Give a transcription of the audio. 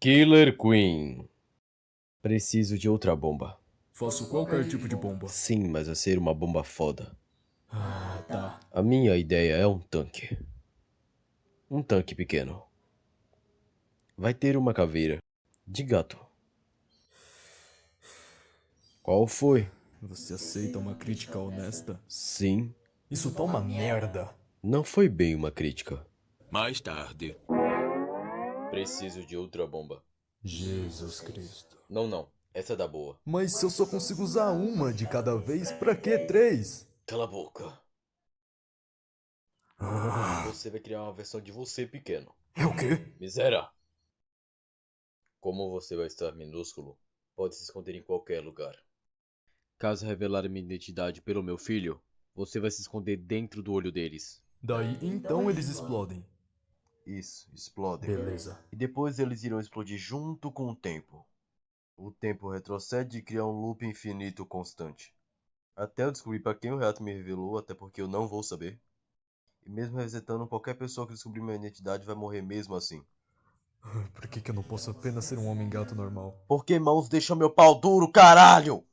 Killer Queen. Preciso de outra bomba. Faço qualquer tipo de bomba. Sim, mas vai ser uma bomba foda. Ah, tá. A minha ideia é um tanque. Um tanque pequeno. Vai ter uma caveira. De gato. Qual foi? Você aceita uma crítica honesta? Sim. Isso tá uma merda. Não foi bem uma crítica. Mais tarde. Preciso de outra bomba. Jesus Cristo. Não. Essa é da boa. Mas se eu só consigo usar uma de cada vez, pra que três? Cala a boca. Ah, Você vai criar uma versão de você pequeno. é o quê? Miséria. Como você vai estar minúsculo, pode se esconder em qualquer lugar. Caso revelar minha identidade pelo meu filho, você vai se esconder dentro do olho deles. Daí então eles explodem. Isso, explodem. Beleza. E depois eles irão explodir junto com o tempo. O tempo retrocede e cria um loop infinito constante. Até eu descobrir para quem o reato me revelou, até porque eu não vou saber. E mesmo resetando, qualquer pessoa que descobrir minha identidade vai morrer mesmo assim. Por que eu não posso apenas ser um homem gato normal? Porque mãos deixam meu pau duro, caralho!